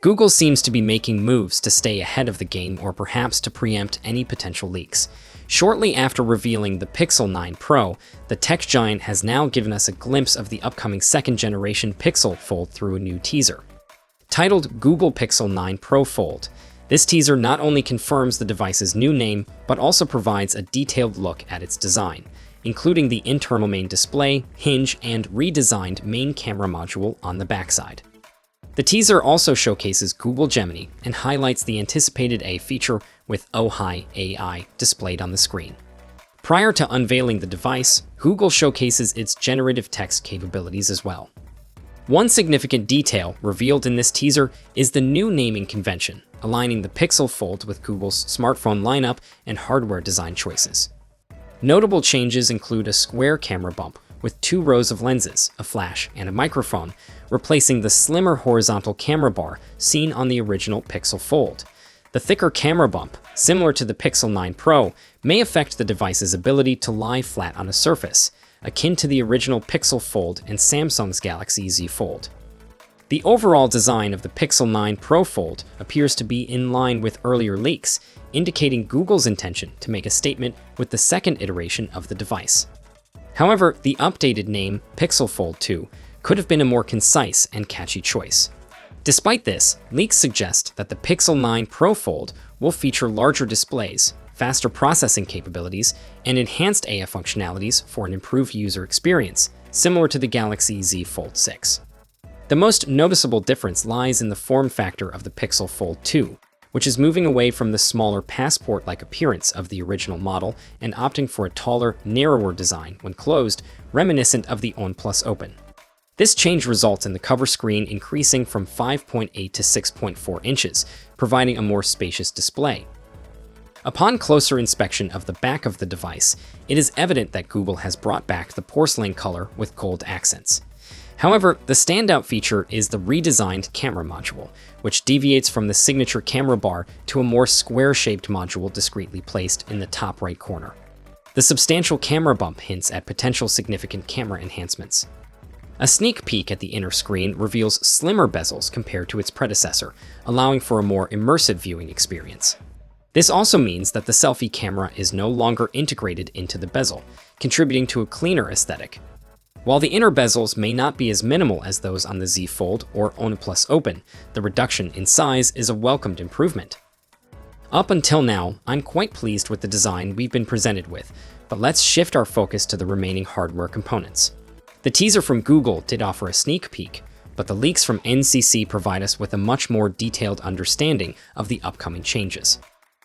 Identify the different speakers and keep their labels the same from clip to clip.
Speaker 1: Google seems to be making moves to stay ahead of the game or perhaps to preempt any potential leaks. Shortly after revealing the Pixel 9 Pro, the tech giant has now given us a glimpse of the upcoming second-generation Pixel Fold through a new teaser. Titled Google Pixel 9 Pro Fold, this teaser not only confirms the device's new name, but also provides a detailed look at its design, including the internal main display, hinge, and redesigned main camera module on the backside. The teaser also showcases Google Gemini and highlights the anticipated A feature with Oh-Hi AI displayed on the screen. Prior to unveiling the device, Google showcases its generative text capabilities as well. One significant detail revealed in this teaser is the new naming convention, aligning the Pixel Fold with Google's smartphone lineup and hardware design choices. Notable changes include a square camera bump with 2 rows of lenses, a flash, and a microphone, replacing the slimmer horizontal camera bar seen on the original Pixel Fold. The thicker camera bump, similar to the Pixel 9 Pro, may affect the device's ability to lie flat on a surface, akin to the original Pixel Fold and Samsung's Galaxy Z Fold. The overall design of the Pixel 9 Pro Fold appears to be in line with earlier leaks, indicating Google's intention to make a statement with the second iteration of the device. However, the updated name, Pixel Fold 2, could have been a more concise and catchy choice. Despite this, leaks suggest that the Pixel 9 Pro Fold will feature larger displays, faster processing capabilities, and enhanced AI functionalities for an improved user experience, similar to the Galaxy Z Fold 6. The most noticeable difference lies in the form factor of the Pixel Fold 2, which is moving away from the smaller passport-like appearance of the original model and opting for a taller, narrower design when closed, reminiscent of the OnePlus Open. This change results in the cover screen increasing from 5.8 to 6.4 inches, providing a more spacious display. Upon closer inspection of the back of the device, it is evident that Google has brought back the porcelain color with gold accents. However, the standout feature is the redesigned camera module, which deviates from the signature camera bar to a more square-shaped module discreetly placed in the top right corner. The substantial camera bump hints at potential significant camera enhancements. A sneak peek at the inner screen reveals slimmer bezels compared to its predecessor, allowing for a more immersive viewing experience. This also means that the selfie camera is no longer integrated into the bezel, contributing to a cleaner aesthetic. While the inner bezels may not be as minimal as those on the Z Fold or OnePlus Open, the reduction in size is a welcomed improvement. Up until now, I'm quite pleased with the design we've been presented with, but let's shift our focus to the remaining hardware components. The teaser from Google did offer a sneak peek, but the leaks from NCC provide us with a much more detailed understanding of the upcoming changes.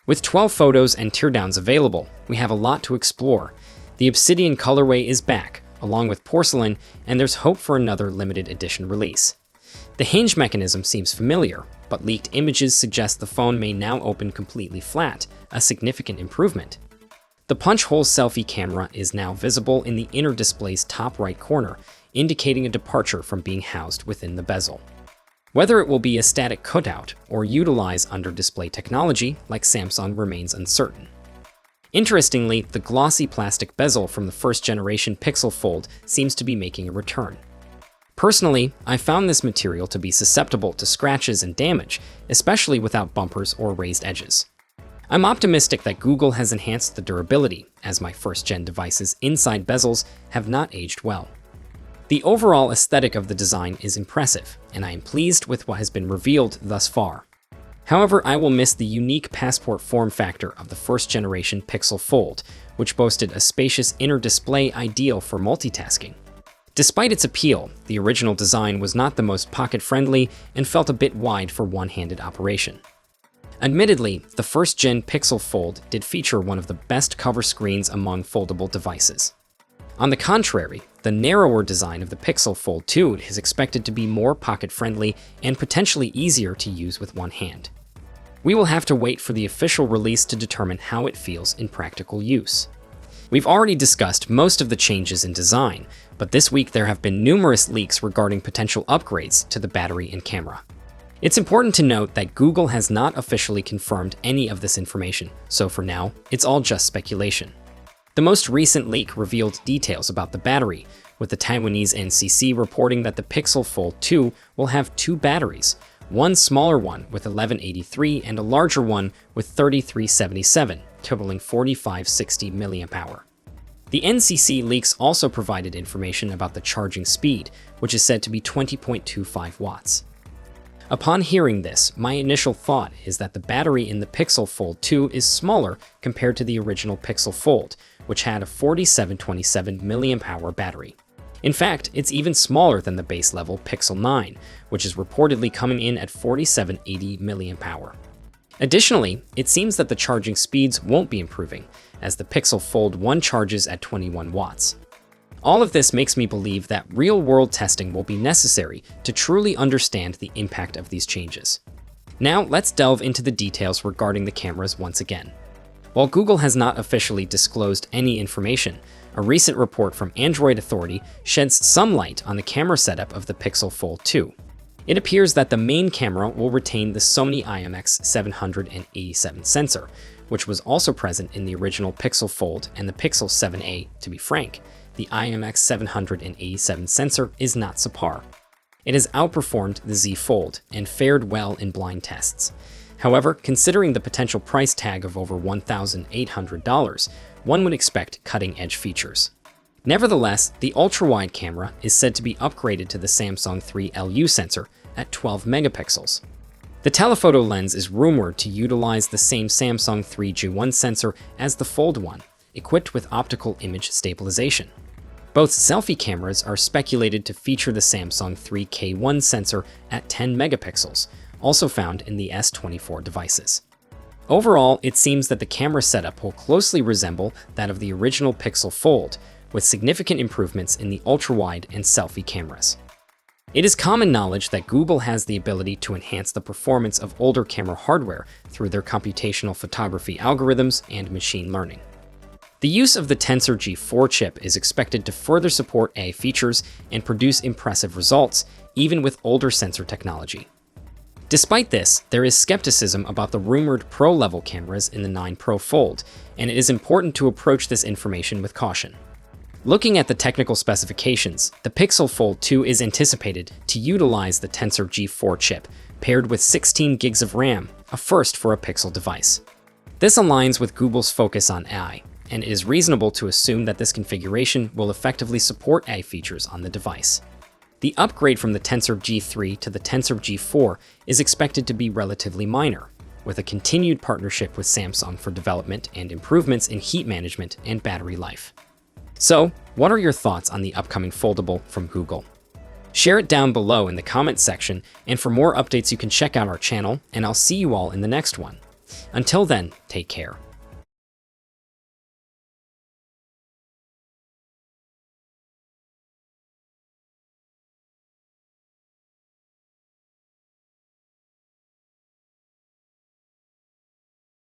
Speaker 1: With 12 photos and teardowns available, we have a lot to explore. The Obsidian colorway is back, along with porcelain, and there's hope for another limited edition release. The hinge mechanism seems familiar, but leaked images suggest the phone may now open completely flat, a significant improvement. The punch-hole selfie camera is now visible in the inner display's top right corner, indicating a departure from being housed within the bezel. Whether it will be a static cutout or utilize under-display technology like Samsung remains uncertain. Interestingly, the glossy plastic bezel from the first-generation Pixel Fold seems to be making a return. Personally, I found this material to be susceptible to scratches and damage, especially without bumpers or raised edges. I'm optimistic that Google has enhanced the durability, as my first-gen device's inside bezels have not aged well. The overall aesthetic of the design is impressive, and I am pleased with what has been revealed thus far. However, I will miss the unique passport form factor of the first-generation Pixel Fold, which boasted a spacious inner display ideal for multitasking. Despite its appeal, the original design was not the most pocket-friendly and felt a bit wide for one-handed operation. Admittedly, the first-gen Pixel Fold did feature one of the best cover screens among foldable devices. On the contrary, the narrower design of the Pixel Fold 2 is expected to be more pocket-friendly and potentially easier to use with one hand. We will have to wait for the official release to determine how it feels in practical use. We've already discussed most of the changes in design, but this week there have been numerous leaks regarding potential upgrades to the battery and camera. It's important to note that Google has not officially confirmed any of this information, so for now, it's all just speculation. The most recent leak revealed details about the battery, with the Taiwanese NCC reporting that the Pixel Fold 2 will have 2 batteries, one smaller one with 1183 and a larger one with 3377, totaling 4560 mAh. The NCC leaks also provided information about the charging speed, which is said to be 20.25 watts. Upon hearing this, my initial thought is that the battery in the Pixel Fold 2 is smaller compared to the original Pixel Fold, which had a 4727 mAh battery. In fact, it's even smaller than the base level Pixel 9, which is reportedly coming in at 4780 mAh. Additionally, it seems that the charging speeds won't be improving, as the Pixel Fold 1 charges at 21 watts. All of this makes me believe that real-world testing will be necessary to truly understand the impact of these changes. Now, let's delve into the details regarding the cameras once again. While Google has not officially disclosed any information, a recent report from Android Authority sheds some light on the camera setup of the Pixel Fold 2. It appears that the main camera will retain the Sony IMX787 sensor, which was also present in the original Pixel Fold and the Pixel 7a. To be frank, the IMX787 sensor is not subpar. It has outperformed the Z Fold and fared well in blind tests. However, considering the potential price tag of over $1,800, one would expect cutting-edge features. Nevertheless, the ultra-wide camera is said to be upgraded to the Samsung 3LU sensor at 12 megapixels. The telephoto lens is rumored to utilize the same Samsung 3G1 sensor as the Fold 1, equipped with optical image stabilization. Both selfie cameras are speculated to feature the Samsung 3K1 sensor at 10 megapixels, also found in the S24 devices. Overall, it seems that the camera setup will closely resemble that of the original Pixel Fold, with significant improvements in the ultra-wide and selfie cameras. It is common knowledge that Google has the ability to enhance the performance of older camera hardware through their computational photography algorithms and machine learning. The use of the Tensor G4 chip is expected to further support AI features and produce impressive results, even with older sensor technology. Despite this, there is skepticism about the rumored Pro-level cameras in the 9 Pro Fold, and it is important to approach this information with caution. Looking at the technical specifications, the Pixel Fold 2 is anticipated to utilize the Tensor G4 chip, paired with 16 gigs of RAM, a first for a Pixel device. This aligns with Google's focus on AI, and it is reasonable to assume that this configuration will effectively support AI features on the device. The upgrade from the Tensor G3 to the Tensor G4 is expected to be relatively minor, with a continued partnership with Samsung for development and improvements in heat management and battery life. So, what are your thoughts on the upcoming foldable from Google? Share it down below in the comments section, and for more updates you can check out our channel, and I'll see you all in the next one. Until then, take care.